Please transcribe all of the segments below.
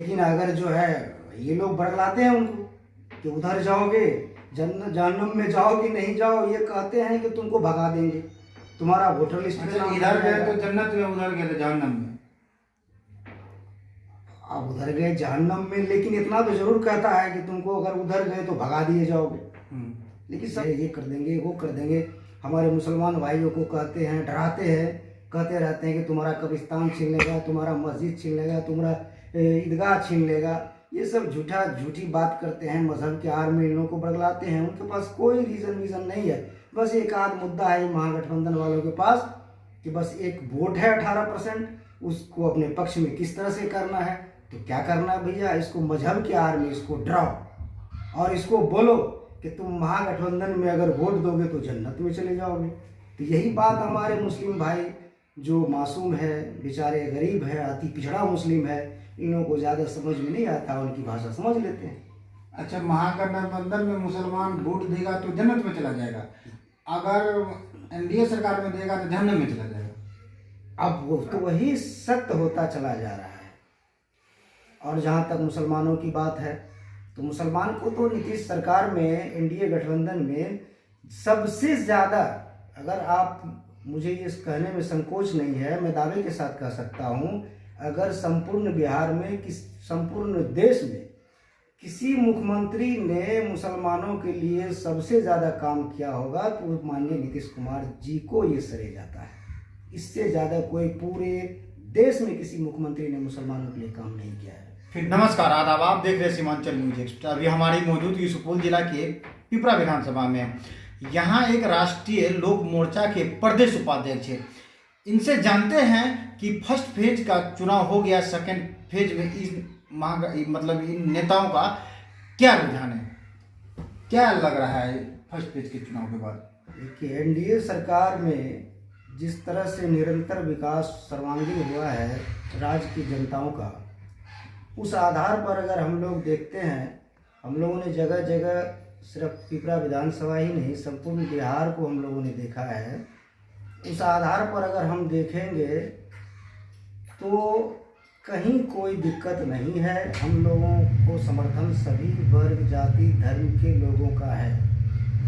लेकिन अगर जो है ये लोग बरगलाते हैं उनको कि उधर जाओगे जहन्नम में जाओगे, नहीं जाओ, ये कहते हैं कि तुमको भगा देंगे, तुम्हारा वोटर लिस्ट में अच्छा, नाम इधर नहीं गए आएगा। तो जन्नत में, उधर गए तो जहन्नम में। आप उधर गए जहन्नम में, लेकिन इतना तो जरूर कहता है कि तुमको अगर उधर गए तो भगा दिए जाओगे। लेकिन सब ये कर देंगे, वो कर देंगे। हमारे मुसलमान भाइयों को कहते हैं, डराते हैं, कहते रहते हैं कि तुम्हारा कब्रिस्तान छीन लेगा, तुम्हारा मस्जिद छीन लेगा, तुम्हारा ईदगाह छीन लेगा। ये सब झूठी बात करते हैं, मजहब के आड़ में इन लोगों को बरगलाते हैं। उनके पास कोई रीज़न नहीं है, बस एक आध मुद्दा है महागठबंधन वालों के पास कि बस एक वोट है 18%, उसको अपने पक्ष में किस तरह से करना है। तो क्या करना है भैया, इसको मजहब के आड़ में इसको डराओ और इसको बोलो कि तुम महागठबंधन में अगर वोट दोगे तो जन्नत में चले जाओगे। तो यही बात हमारे मुस्लिम भाई जो मासूम है, बेचारे गरीब है, अति पिछड़ा मुस्लिम है, इन लोगों को ज़्यादा समझ में नहीं आता, उनकी भाषा समझ लेते हैं। अच्छा, महागठबंधन में मुसलमान वोट देगा तो जन्नत में चला जाएगा, अगर एनडीए सरकार में देगा तो जहन्नम में चला जाएगा। अब वो तो वही सत्य होता चला जा रहा है। और जहाँ तक मुसलमानों की बात है, तो मुसलमान को तो नीतीश सरकार में, एनडीए गठबंधन में सबसे ज़्यादा, अगर आप, मुझे ये कहने में संकोच नहीं है, मैं दावे के साथ कह सकता हूँ, अगर संपूर्ण बिहार में, संपूर्ण देश में किसी मुख्यमंत्री ने मुसलमानों के लिए सबसे ज़्यादा काम किया होगा तो माननीय नीतीश कुमार जी को ये श्रेय जाता है। इससे ज़्यादा कोई पूरे देश में किसी मुख्यमंत्री ने मुसलमानों के लिए काम नहीं किया है। फिर नमस्कार, आदाब, आप देख रहे हैं सीमांचल न्यूज एक्सप्रेस। अभी हमारी मौजूदगी सुपौल जिला के पिपरा विधानसभा में है। यहाँ एक राष्ट्रीय लोक मोर्चा के प्रदेश उपाध्यक्ष है। इनसे जानते हैं कि फर्स्ट फेज का चुनाव हो गया, सेकंड फेज में मतलब इन नेताओं का क्या रुझान है, क्या लग रहा है फर्स्ट फेज के चुनाव के बाद? देखिए, एनडीए सरकार में जिस तरह से निरंतर विकास सर्वांगीण हुआ है राज्य की जनताओं का, उस आधार पर अगर हम लोग देखते हैं, हम लोगों ने जगह जगह, सिर्फ पिपरा विधानसभा ही नहीं, संपूर्ण बिहार को हम लोगों ने देखा है। उस आधार पर अगर हम देखेंगे तो कहीं कोई दिक्कत नहीं है। हम लोगों को समर्थन सभी वर्ग, जाति, धर्म के लोगों का है।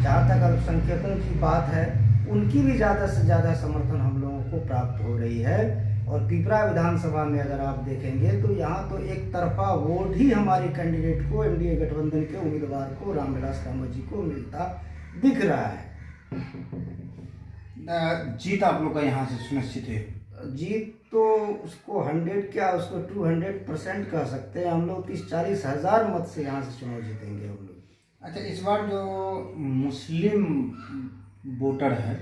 जहाँ तक अल्पसंख्यकों की बात है, उनकी भी ज़्यादा से ज़्यादा समर्थन हम लोगों को प्राप्त हो रही है। और पिपरा विधानसभा में अगर आप देखेंगे तो यहाँ तो एक तरफा वोट ही हमारे कैंडिडेट को, एनडीए गठबंधन के उम्मीदवार को, रामविलास कामत जी को मिलता दिख रहा है। जीत आप लोग का यहाँ से सुनिश्चित है? जीत तो उसको 100 क्या, उसको 200% कह सकते हैं। हम लोग 30-40 हज़ार मत से यहाँ से चुनाव जीतेंगे हम लोग। अच्छा, इस बार जो मुस्लिम वोटर है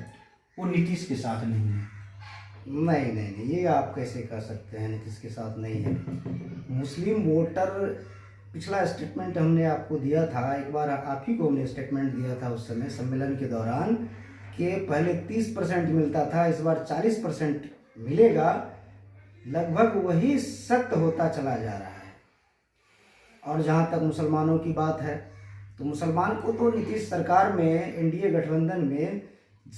वो नीतीश के साथ नहीं है? नहीं, ये आप कैसे कह सकते हैं नीतीश के साथ नहीं है। मुस्लिम वोटर, पिछला स्टेटमेंट हमने आपको दिया था, एक बार आप ही को हमने स्टेटमेंट दिया था उस समय सम्मेलन के दौरान, कि पहले 30% मिलता था, इस बार 40% मिलेगा। लगभग वही सत्य होता चला जा रहा है। और जहाँ तक मुसलमानों की बात है, तो मुसलमान को तो नीतीश सरकार में, एनडीए गठबंधन में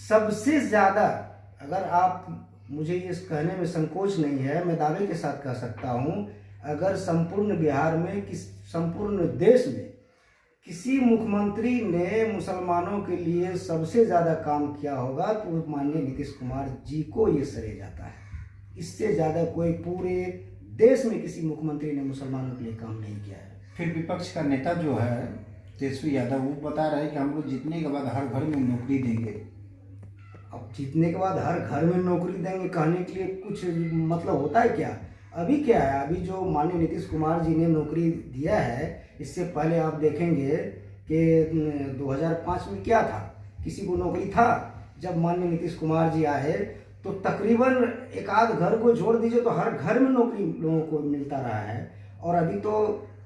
सबसे ज़्यादा, अगर आप, मुझे ये कहने में संकोच नहीं है, मैं दावे के साथ कह सकता हूँ, अगर संपूर्ण बिहार में, संपूर्ण देश में किसी मुख्यमंत्री ने मुसलमानों के लिए सबसे ज़्यादा काम किया होगा तो माननीय नीतीश कुमार जी को ये श्रेय जाता है। इससे ज़्यादा कोई पूरे देश में किसी मुख्यमंत्री ने मुसलमानों के लिए काम नहीं किया है। फिर विपक्ष का नेता जो है तेजस्वी यादव, वो बता रहे हैं कि हम लोग जीतने के बाद हर घर में नौकरी देंगे। अब जीतने के बाद हर घर में नौकरी देंगे कहने के लिए कुछ मतलब होता है क्या? अभी क्या है, अभी जो माननीय नीतीश कुमार जी ने नौकरी दिया है, इससे पहले आप देखेंगे कि 2005 में क्या था, किसी को नौकरी था? जब माननीय नीतीश कुमार जी आए तो तकरीबन एक आध घर को छोड़ दीजिए तो हर घर में नौकरी लोगों को मिलता रहा है। और अभी तो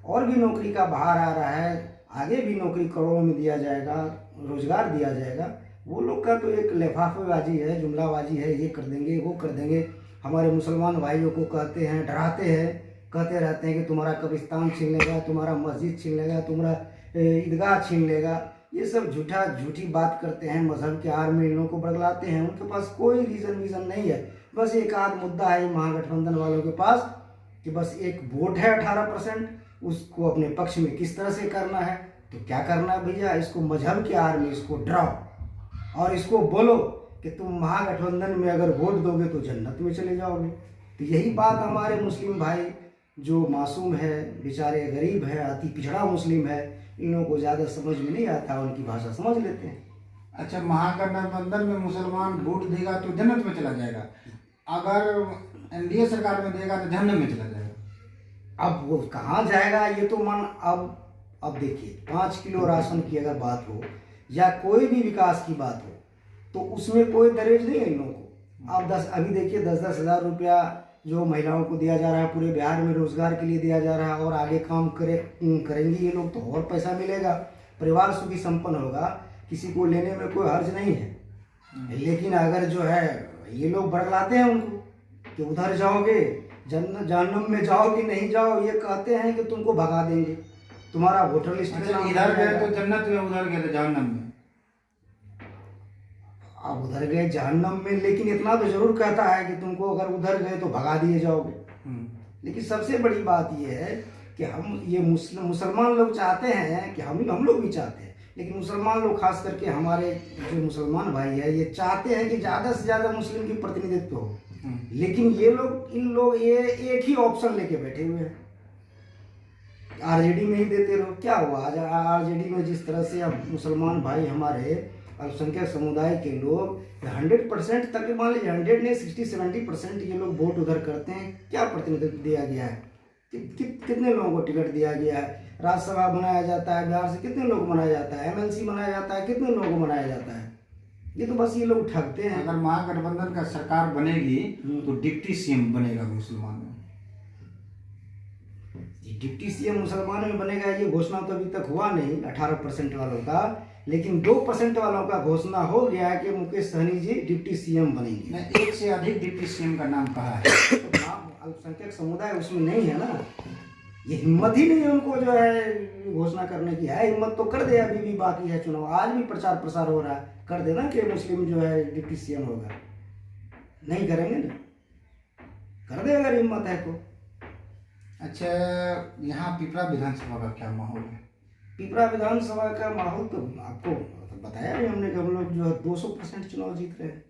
और भी नौकरी का बहार आ रहा है, आगे भी नौकरी करोड़ों में दिया जाएगा, रोजगार दिया जाएगा। वो लोग का तो एक लिफाफेबाजी है, जुमलाबाजी है, ये कर देंगे, वो कर देंगे। हमारे मुसलमान भाइयों को कहते हैं, डराते हैं, कहते रहते हैं कि तुम्हारा कब्रिस्तान छीन लेगा, तुम्हारा मस्जिद छीन लेगा, तुम्हारा ईदगाह छीन लेगा। ये सब झूठी बात करते हैं, मजहब के आड़ में इन लोगों को बरगलाते हैं। उनके पास कोई रीज़न नहीं है, बस एक आध मुद्दा है महागठबंधन वालों के पास कि बस एक वोट है 18%, उसको अपने पक्ष में किस तरह से करना है। तो क्या करना है भैया, इसको मजहब के आड़ में इसको डराओ और इसको बोलो कि तुम महागठबंधन में अगर वोट दोगे तो जन्नत में चले जाओगे। तो यही बात हमारे मुस्लिम भाई जो मासूम है, बेचारे गरीब है, अति पिछड़ा मुस्लिम है, इन लोगों को ज़्यादा समझ में नहीं आता, उनकी भाषा समझ लेते हैं। अच्छा, महागठबंधन में मुसलमान वोट देगा तो जन्नत में चला जाएगा, अगर एनडीए सरकार में देगा तो जहन्नम में चला जाएगा। अब वो कहाँ जाएगा ये तो मन, अब देखिए 5 किलो राशन की अगर बात हो या कोई भी विकास की बात हो तो उसमें कोई दरेज नहीं है इन लोगों को। अब अभी देखिए 10-10 हज़ार रुपया जो महिलाओं को दिया जा रहा है, पूरे बिहार में रोजगार के लिए दिया जा रहा है, और आगे काम करेंगे ये लोग तो और पैसा मिलेगा, परिवार सुखी संपन्न होगा, किसी को लेने में कोई हर्ज नहीं है। लेकिन अगर जो है ये लोग बरगलाते हैं उनको कि उधर जाओगे जहन्नम में जाओगे, नहीं जाओ, ये कहते हैं कि तुमको भगा देंगे, तुम्हारा वोटर लिस्ट में नाम इधर गए जाएगा। तो जन्नत में, उधर गए तो जहन्नम में। अब उधर गए जहन्नम में, लेकिन इतना तो जरूर कहता है कि तुमको अगर उधर गए तो भगा दिए जाओगे। लेकिन सबसे बड़ी बात यह है कि हम ये मुसलमान लोग चाहते हैं कि हम लोग भी चाहते हैं, लेकिन मुसलमान लोग खास करके हमारे जो मुसलमान भाई है ये चाहते हैं कि ज़्यादा से ज़्यादा मुस्लिम की प्रतिनिधित्व हो। लेकिन इन लोग ये एक ही ऑप्शन लेके बैठे हुए हैं, आरजेडी में ही देते रहो। क्या हुआ आज आरजेडी में जिस तरह से अब मुसलमान भाई हमारे अल्पसंख्यक समुदाय के लोग 100% तक, मान लीजिए 100 नहीं 60-70% ये लोग वोट उधर करते हैं। क्या प्रतिनिधित्व दिया गया है, कितने लोगों को टिकट दिया गया है, राज्यसभा बनाया जाता है बिहार से कितने लोग बनाया जाता है, एमएलसी बनाया जाता है कितने लोगों को बनाया जाता है। ये तो बस ये लोग ठगते हैं। अगर महागठबंधन का सरकार बनेगी तो डिप्टी सीएम बनेगा मुसलमान में। डिप्टी सीएम मुसलमान में बनेगा ये घोषणा तो अभी तक हुआ नहीं 18% वालों का, लेकिन 2% वालों का घोषणा हो गया है कि मुकेश सहनी जी डिप्टी सीएम बनेंगे। नहीं, एक से अधिक डिप्टी सीएम का नाम कहा है। तो नाम अल्पसंख्यक समुदाय उसमें नहीं है ना, ये हिम्मत ही नहीं है उनको जो है घोषणा करने की। है हिम्मत तो कर दे, अभी भी बाकी है चुनाव, आज भी प्रचार प्रसार हो रहा है, कर देना कि मुस्लिम जो है डिप्टी सीएम होगा। नहीं करेंगे ना, कर दे अगर हिम्मत है तो। अच्छा, यहाँ पिपरा विधानसभा का क्या माहौल है? पिपरा विधानसभा का माहौल तो आपको बताया ही हमने कि हम लोग जो है 200% चुनाव जीत रहे हैं।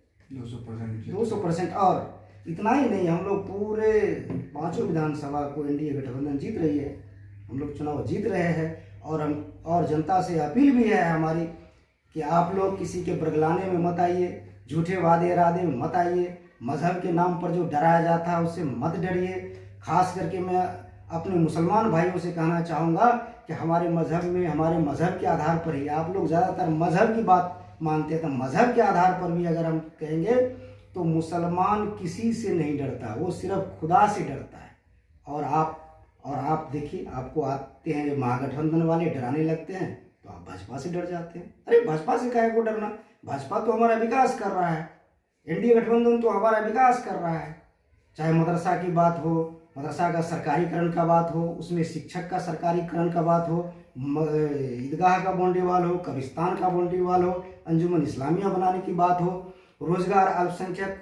200%। और इतना ही नहीं, हम लोग पूरे 5 विधानसभा को एनडीए गठबंधन जीत रही है, हम लोग चुनाव जीत रहे हैं। और जनता से अपील भी है हमारी कि आप लोग किसी के बरगलाने में मत आइए, झूठे वादे इरादे में मत आइए, मजहब के नाम पर जो डराया जाता है उससे मत डरिए। खास करके मैं अपने मुसलमान भाइयों से कहना चाहूँगा कि हमारे मज़हब के आधार पर ही, आप लोग ज़्यादातर मज़हब की बात मानते हैं, तो मज़हब के आधार पर भी अगर हम कहेंगे तो मुसलमान किसी से नहीं डरता, वो सिर्फ खुदा से डरता है। और आप देखिए, आपको आते हैं महागठबंधन वाले डराने लगते हैं तो आप भाजपा से डर जाते हैं। अरे भाजपा से काहे को डरना, भाजपा तो हमारा विकास कर रहा है, एनडीए गठबंधन तो हमारा विकास कर रहा है। चाहे मदरसा की बात हो, मदरसा का सरकारीकरण का बात हो, उसमें शिक्षक का सरकारीकरण का बात हो, ईदगाह का बाउंड्रीवाल हो, कब्रिस्तान का बाउंड्रीवाल हो, अंजुमन इस्लामिया बनाने की बात हो, रोजगार अल्पसंख्यक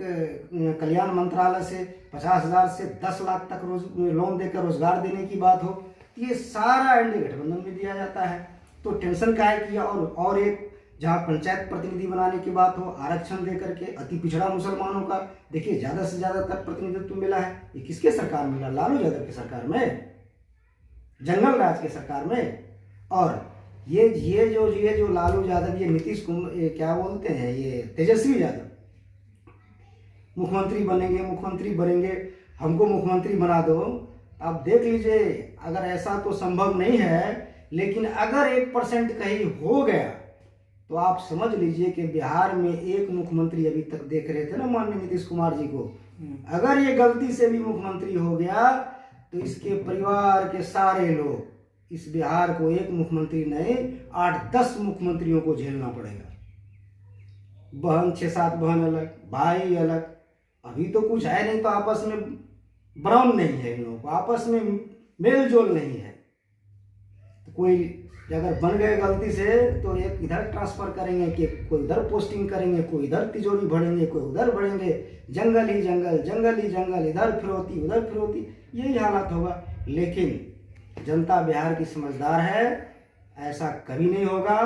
कल्याण मंत्रालय से 50,000 से 10 लाख तक लोन देकर रोजगार देने की बात हो, ये सारा एनडीए गठबंधन में दिया जाता है। तो टेंशन काहे किया। और एक जहाँ पंचायत प्रतिनिधि बनाने की बात हो, आरक्षण देकर के अति पिछड़ा मुसलमानों का देखिए ज़्यादा से ज़्यादा तक प्रतिनिधित्व मिला है। ये किसके सरकार में मिला? लालू यादव की सरकार में, जंगल राज के सरकार में। और ये जो लालू यादव, ये नीतीश कुमार, ये क्या बोलते हैं, ये तेजस्वी यादव मुख्यमंत्री बनेंगे, हमको मुख्यमंत्री बना दो। आप देख लीजिए, अगर ऐसा तो संभव नहीं है, लेकिन अगर 1% कहीं हो गया तो आप समझ लीजिए कि बिहार में एक मुख्यमंत्री अभी तक देख रहे थे ना माननीय नीतीश कुमार जी को, अगर ये गलती से भी मुख्यमंत्री हो गया तो इसके परिवार के सारे लोग इस बिहार को एक मुख्यमंत्री नहीं 8-10 मुख्यमंत्रियों को झेलना पड़ेगा। बहन 6-7 बहन अलग, भाई अलग, अभी तो कुछ है नहीं, तो आपस में ब्राउन नहीं है, इन लोगों को आपस में मेल जोल नहीं है। तो कोई अगर बन गए गलती से तो एक इधर ट्रांसफर करेंगे, कि कोई इधर पोस्टिंग करेंगे, कोई इधर तिजोरी भरेंगे, कोई उधर भरेंगे, जंगल ही जंगल, इधर फिरौती उधर फिरौती। यही हालात होगा। लेकिन जनता बिहार की समझदार है, ऐसा कभी नहीं होगा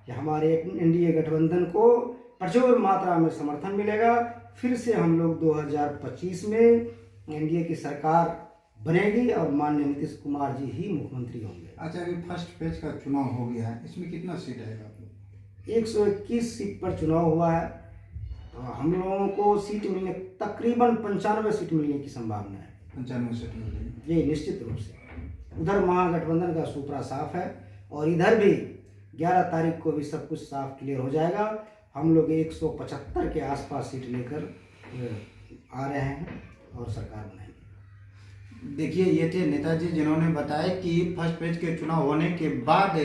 कि हमारे एनडीए गठबंधन को प्रचुर मात्रा में समर्थन मिलेगा। फिर से हम लोग 2025 में एनडीए की सरकार बनेगी और माननीय नीतीश कुमार जी ही मुख्यमंत्री होंगे। अच्छा, अभी फर्स्ट फेज का चुनाव हो गया है, इसमें कितना सीट आएगा आप लोग? 121 सीट पर चुनाव हुआ है, तो हम लोगों को सीट मिलने तकरीबन 95 सीट मिलने की संभावना है। 95 सीट मिलेगी। ये निश्चित रूप से। उधर महागठबंधन का सूत्रा साफ है और इधर भी 11 तारीख को भी सब कुछ साफ क्लियर हो जाएगा। हम लोग 175 के आसपास सीट लेकर आ रहे हैं और सरकार बनाएंगे। देखिए, ये थे नेताजी जिन्होंने बताया कि फर्स्ट फेज के चुनाव होने के बाद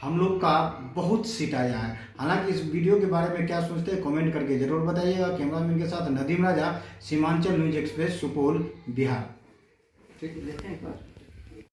हम लोग का बहुत सीट आया है। हालांकि इस वीडियो के बारे में क्या सोचते हैं कमेंट करके जरूर बताइएगा। कैमरामैन के साथ नदीम राजा, सीमांचल न्यूज एक्सप्रेस, सुपौल, बिहार। ठीक, लेते हैं एक बार।